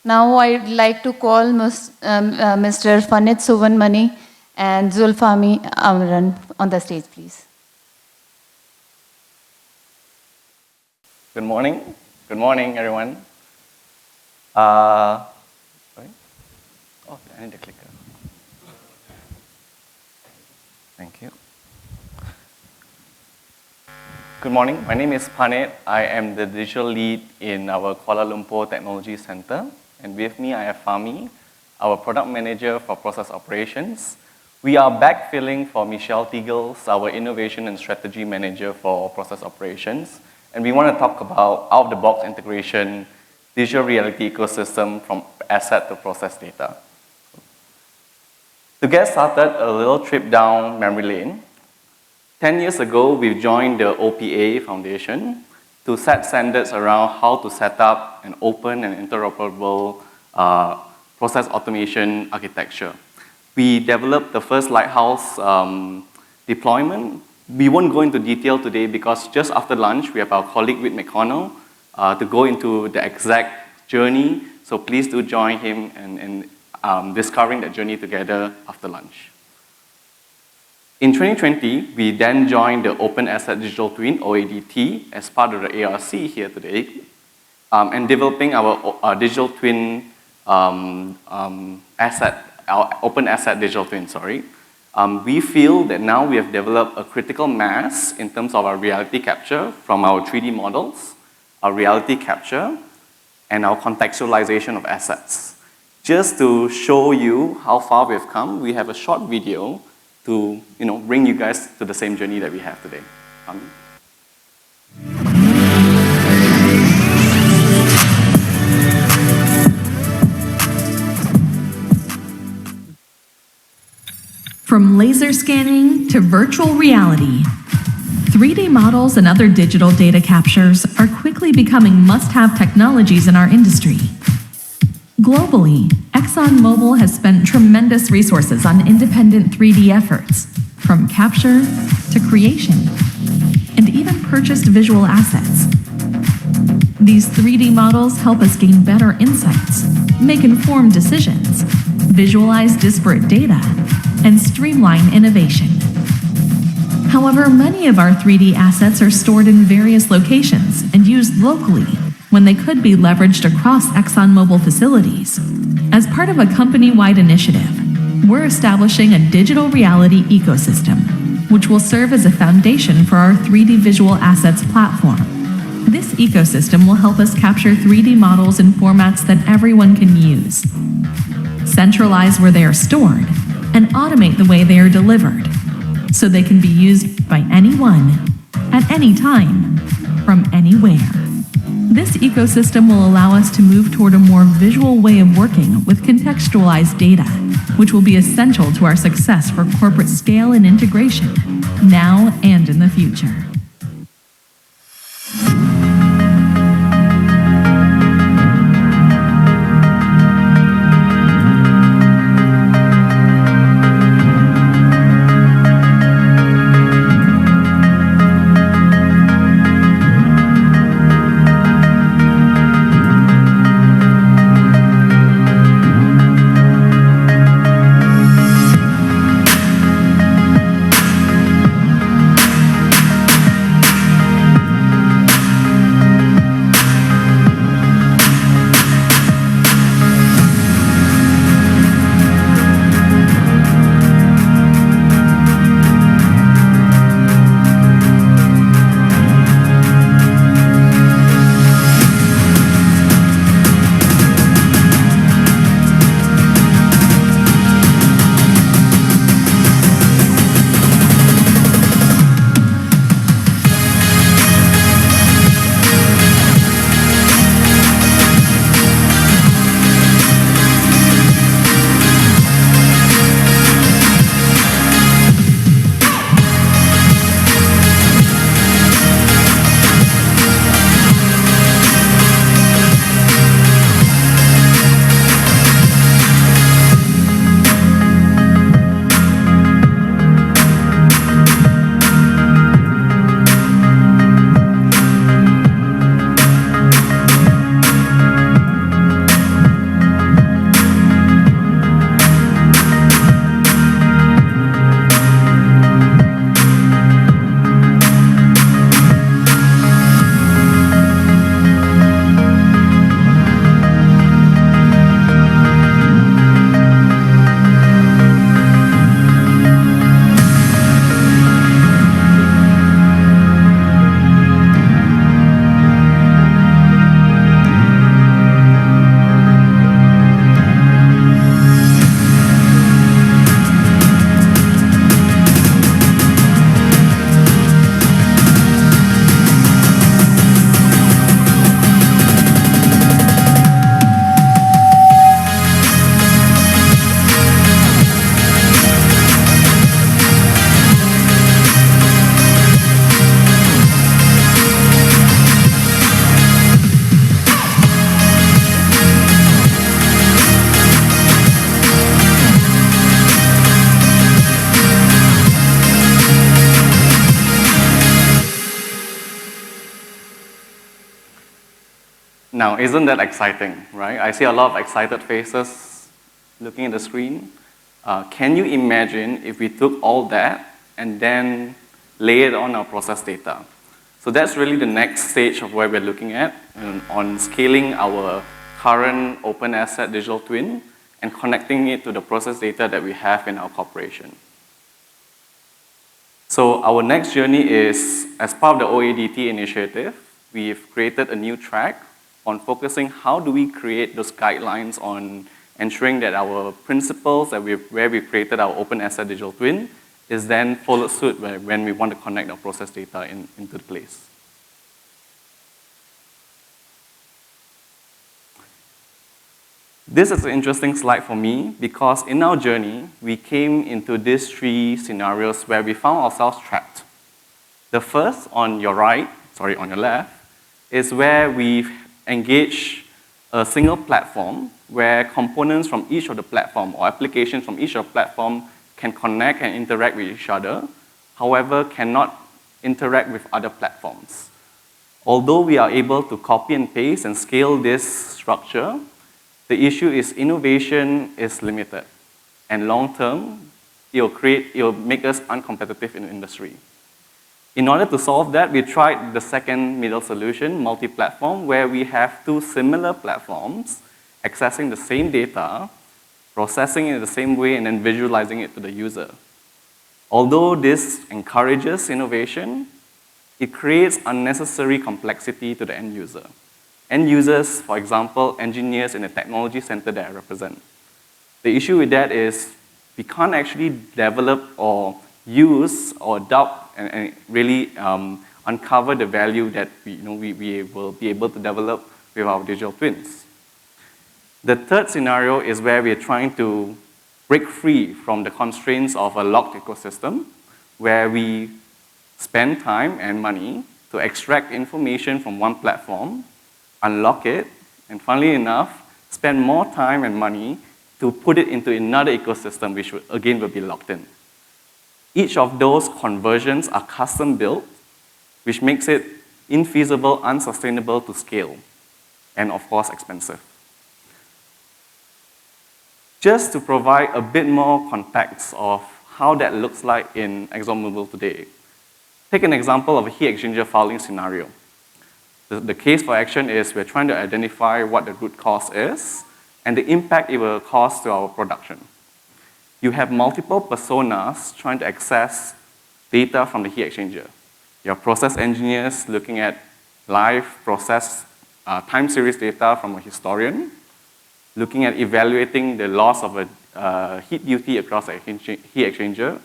Now I'd like to call Mr. Phanit Suvanmani and Zulfahmi Amran on the stage, please. Good morning. Good morning, everyone. Sorry? Oh, I need the clicker. Thank you. Good morning. My name is Phanit. I am the digital lead in our Kuala Lumpur Technology Center. And with me, I have Fahmi, our product manager for process operations. We are backfilling for Michelle Teagles, our innovation and strategy manager for process operations. And we want to talk about out-of-the-box integration, digital reality ecosystem from asset to process data. To get started, a little trip down memory lane. 10 years ago, we joined the OPA Foundation to set standards around how to set up an open and interoperable process automation architecture. We developed the first Lighthouse deployment. We won't go into detail today because just after lunch, we have our colleague Whit McConnell to go into the exact journey. So please do join him in discovering that journey together after lunch. In 2020, we then joined the Open Asset Digital Twin, OADT, as part of the ARC here today, and developing our digital twin asset, our Open Asset Digital Twin, sorry. We feel that now we have developed a critical mass in terms of our reality capture from our 3D models, our reality capture, and our contextualization of assets. Just to show you how far we've come, we have a short video to bring you guys to the same journey that we have today. From laser scanning to virtual reality, 3D models and other digital data captures are quickly becoming must-have technologies in our industry. Globally, ExxonMobil has spent tremendous resources on independent 3D efforts, from capture to creation, and even purchased visual assets. These 3D models help us gain better insights, make informed decisions, visualize disparate data, and streamline innovation. However, many of our 3D assets are stored in various locations and used locally when they could be leveraged across ExxonMobil facilities. As part of a company-wide initiative, we're establishing a digital reality ecosystem, which will serve as a foundation for our 3D visual assets platform. This ecosystem will help us capture 3D models in formats that everyone can use, centralize where they are stored, and automate the way they are delivered, so they can be used by anyone, at any time, from anywhere. This ecosystem will allow us to move toward a more visual way of working with contextualized data, which will be essential to our success for corporate scale and integration, now and in the future. Now, isn't that exciting, right? I see a lot of excited faces looking at the screen. Can you imagine if we took all that and then lay it on our process data? So that's really the next stage of where we're looking at on scaling our current open asset digital twin and connecting it to the process data that we have in our corporation. So our next journey is, as part of the OADT initiative, we've created a new track on focusing how do we create those guidelines on ensuring that our principles that where we created our open asset digital twin is then followed suit when we want to connect our process data into the place. This is an interesting slide for me because in our journey, we came into these three scenarios where we found ourselves trapped. The first on your left, is where we've engaged a single platform where components from each of the platform or applications from each of the platform can connect and interact with each other, however, cannot interact with other platforms. Although we are able to copy and paste and scale this structure, the issue is innovation is limited. And long term, it'll make us uncompetitive in the industry. In order to solve that, we tried the second middle solution, multi-platform, where we have two similar platforms accessing the same data, processing it in the same way, and then visualizing it to the user. Although this encourages innovation, it creates unnecessary complexity to the end user. End users, for example, engineers in the technology center that I represent. The issue with that is we can't actually develop or use or adopt and really uncover the value that we will be able to develop with our digital twins. The third scenario is where we are trying to break free from the constraints of a locked ecosystem, where we spend time and money to extract information from one platform, unlock it, and funnily enough, spend more time and money to put it into another ecosystem, which again will be locked in. Each of those conversions are custom built, which makes it infeasible, unsustainable to scale, and of course expensive. Just to provide a bit more context of how that looks like in ExxonMobil today, take an example of a heat exchanger fouling scenario. The case for action is we're trying to identify what the root cause is and the impact it will cause to our production. You have multiple personas trying to access data from the heat exchanger. You have process engineers looking at live process time series data from a historian, looking at evaluating the loss of a heat duty across a heat exchanger.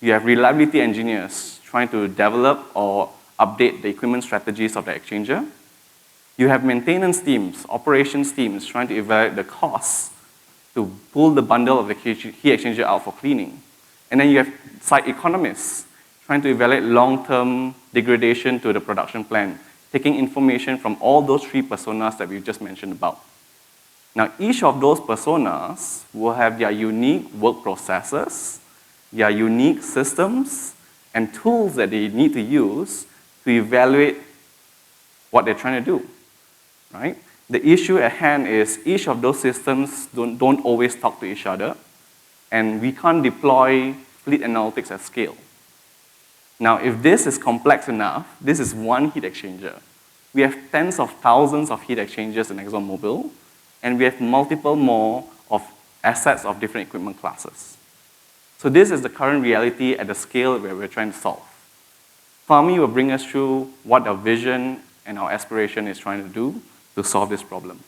You have reliability engineers trying to develop or update the equipment strategies of the exchanger. You have maintenance teams, operations teams trying to evaluate the costs to pull the bundle of the heat exchanger out for cleaning. And then you have site economists trying to evaluate long-term degradation to the production plan, taking information from all those three personas that we just mentioned about. Now, each of those personas will have their unique work processes, their unique systems, and tools that they need to use to evaluate what they're trying to do, right? The issue at hand is each of those systems don't always talk to each other, and we can't deploy fleet analytics at scale. Now, if this is complex enough, this is one heat exchanger. We have tens of thousands of heat exchangers in ExxonMobil, and we have multiple more of assets of different equipment classes. So this is the current reality at the scale where we're trying to solve. Fahmi will bring us through what our vision and our aspiration is trying to do to solve this problem.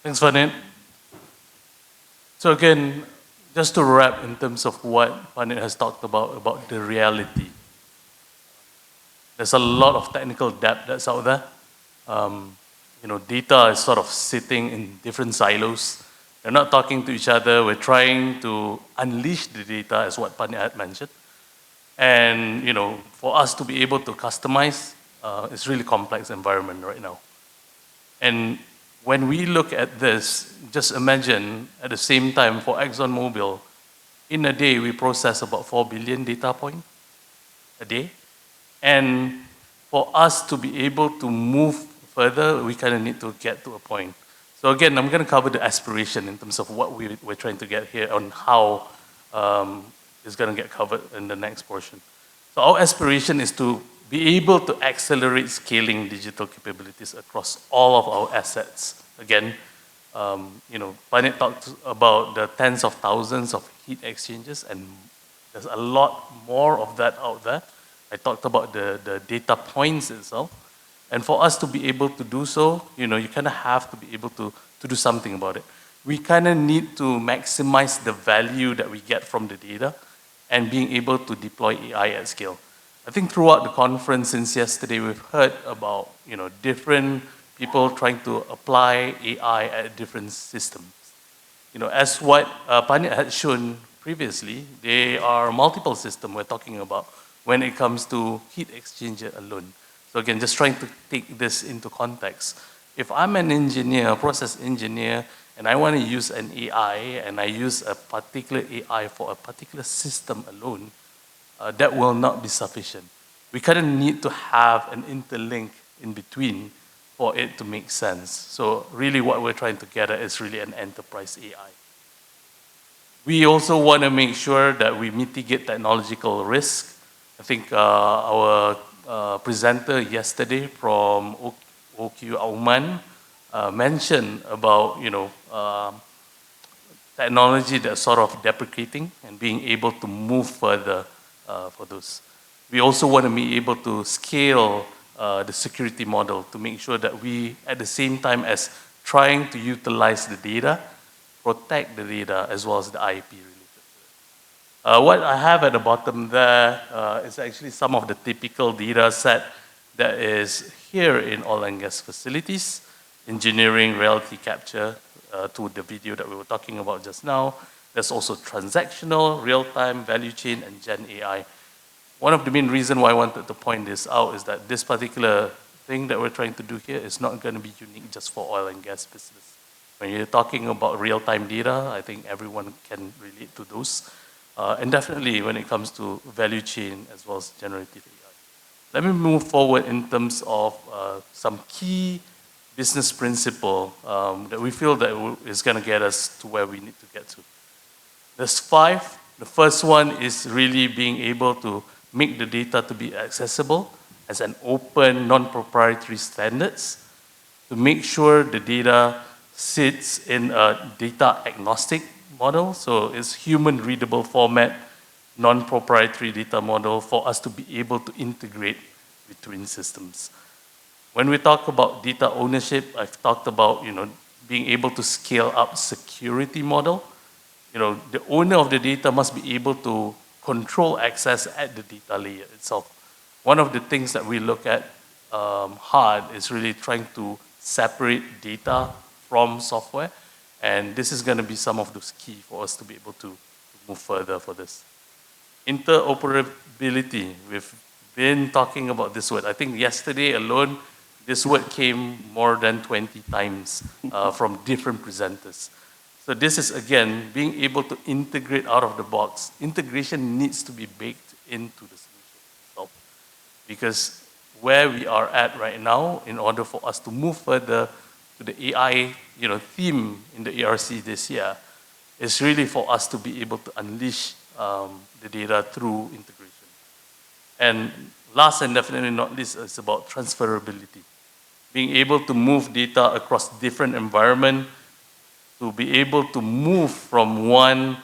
Thanks, Phanit. So again, just to wrap in terms of what Phanit has talked about the reality. There's a lot of technical debt that's out there. Data is sort of sitting in different silos. They're not talking to each other. We're trying to unleash the data, as what Phanit had mentioned. And for us to be able to customize, it's really complex environment right now. And when we look at this, just imagine at the same time for ExxonMobil, in a day we process about 4 billion data points a day. And for us to be able to move further, we kind of need to get to a point. So again, I'm going to cover the aspiration in terms of what we're trying to get here on how is going to get covered in the next portion. So our aspiration is to be able to accelerate scaling digital capabilities across all of our assets. Again, Phanit talked about the tens of thousands of heat exchangers, and there's a lot more of that out there. I talked about the data points itself. And for us to be able to do so, you kind of have to be able to do something about it. We kind of need to maximize the value that we get from the data and being able to deploy AI at scale. I think throughout the conference since yesterday, we've heard about different people trying to apply AI at different systems. As what Phanit had shown previously, there are multiple systems we're talking about when it comes to heat exchanger alone. So again, just trying to take this into context. If I'm an engineer, a process engineer, and I want to use an AI, and I use a particular AI for a particular system alone, that will not be sufficient. We kind of need to have an interlink in between for it to make sense. So really what we're trying to get at is really an enterprise AI. We also want to make sure that we mitigate technological risk. I think our presenter yesterday from OQ Auman mentioned about technology that's sort of deprecating and being able to move further for those. We also want to be able to scale the security model to make sure that we, at the same time as trying to utilize the data, protect the data as well as the IP related to it. What I have at the bottom there is actually some of the typical data set that is here in oil and gas facilities, engineering, reality capture, to the video that we were talking about just now. There's also transactional, real-time, value chain, and Gen AI. One of the main reasons why I wanted to point this out is that this particular thing that we're trying to do here is not going to be unique just for oil and gas business. When you're talking about real-time data, I think everyone can relate to those. And definitely when it comes to value chain as well as generative AI. Let me move forward in terms of some key business principle that we feel that is going to get us to where we need to get to. There's 5. The first one is really being able to make the data to be accessible as an open, non-proprietary standards, to make sure the data sits in a data agnostic model, so it's human readable format, non-proprietary data model for us to be able to integrate between systems. When we talk about data ownership, I've talked about being able to scale up security model. The owner of the data must be able to control access at the data layer itself. One of the things that we look at hard is really trying to separate data from software, and this is going to be some of those key for us to be able to move further for this. Interoperability, we've been talking about this word. I think yesterday alone, this word came more than 20 times from different presenters. So this is, again, being able to integrate out of the box. Integration needs to be baked into the solution itself. Because where we are at right now, in order for us to move further to the AI theme in the ERC this year, is really for us to be able to unleash the data through integration. And last and definitely not least, it's about transferability. Being able to move data across different environments, to be able to move from one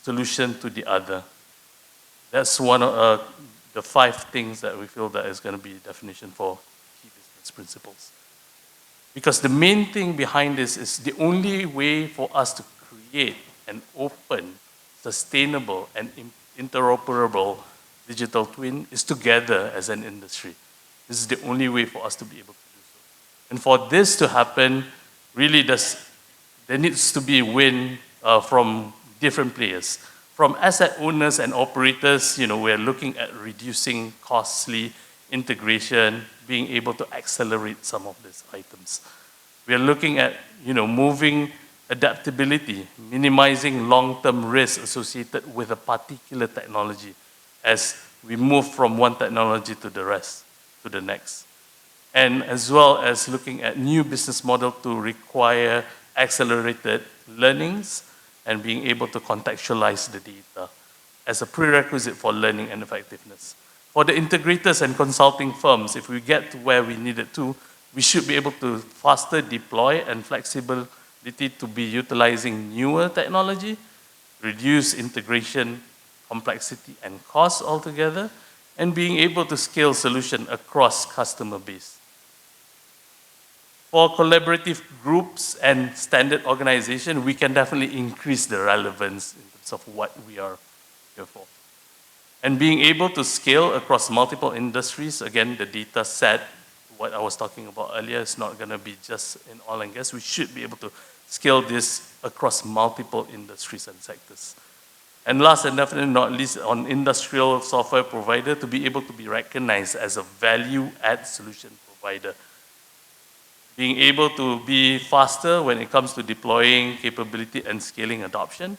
solution to the other. That's one of the 5 things that we feel that is going to be definition for key business principles. Because the main thing behind this is the only way for us to create an open, sustainable, and interoperable digital twin is together as an industry. This is the only way for us to be able to do so. And for this to happen, really there needs to be a win from different players. From asset owners and operators, we're looking at reducing costly integration, being able to accelerate some of these items. We're looking at, moving adaptability, minimizing long-term risk associated with a particular technology as we move from one technology to the next. and as well as looking at new business model to require accelerated learnings and being able to contextualize the data as a prerequisite for learning and effectiveness. For the integrators and consulting firms, if we get to where we needed to, we should be able to faster deploy and flexibility to be utilizing newer technology, reduce integration, complexity, and cost altogether, and being able to scale solution across customer base. For collaborative groups and standard organization, we can definitely increase the relevance in terms of what we are here for. And being able to scale across multiple industries, again, the data set, what I was talking about earlier, is not going to be just in oil and gas. We should be able to scale this across multiple industries and sectors. And last and definitely not least, on industrial software provider, to be able to be recognized as a value-add solution provider. Being able to be faster when it comes to deploying capability and scaling adoption.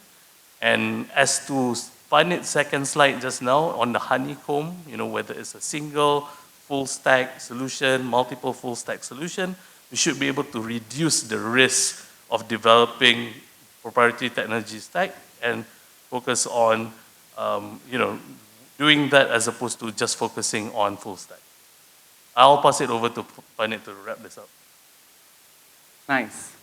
And as to Phanit's second slide just now on the honeycomb, whether it's a single full stack solution, multiple full stack solution, we should be able to reduce the risk of developing proprietary technology stack and focus on, doing that as opposed to just focusing on full stack. I'll pass it over to Phanit to wrap this up. Nice.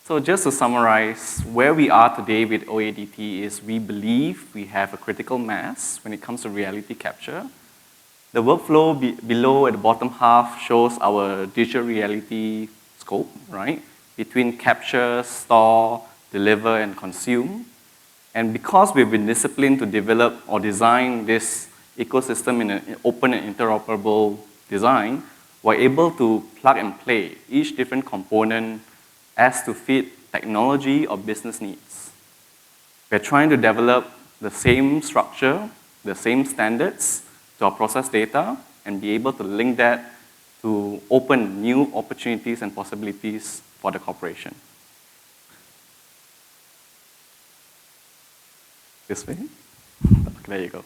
So just to summarize, where we are today with OADT is we believe we have a critical mass when it comes to reality capture. The workflow below at the bottom half shows our digital reality scope, right? Between capture, store, deliver, and consume. And because we've been disciplined to develop or design this ecosystem in an open and interoperable design, we're able to plug and play each different component as to fit technology or business needs. We're trying to develop the same structure, the same standards to our process data, and be able to link that to open new opportunities and possibilities for the corporation. This way? There you go.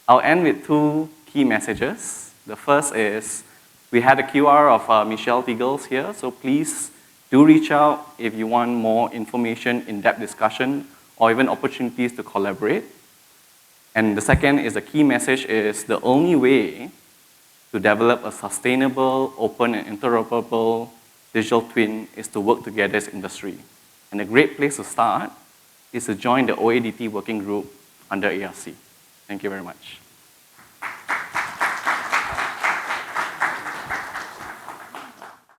I'll end with two key messages. The first is, we had a QR of Michelle Tiegels here, so please do reach out if you want more information, in-depth discussion, or even opportunities to collaborate. And the second is, the key message is the only way to develop a sustainable, open, and interoperable digital twin is to work together as industry. And a great place to start is to join the OADT working group under ARC. Thank you very much.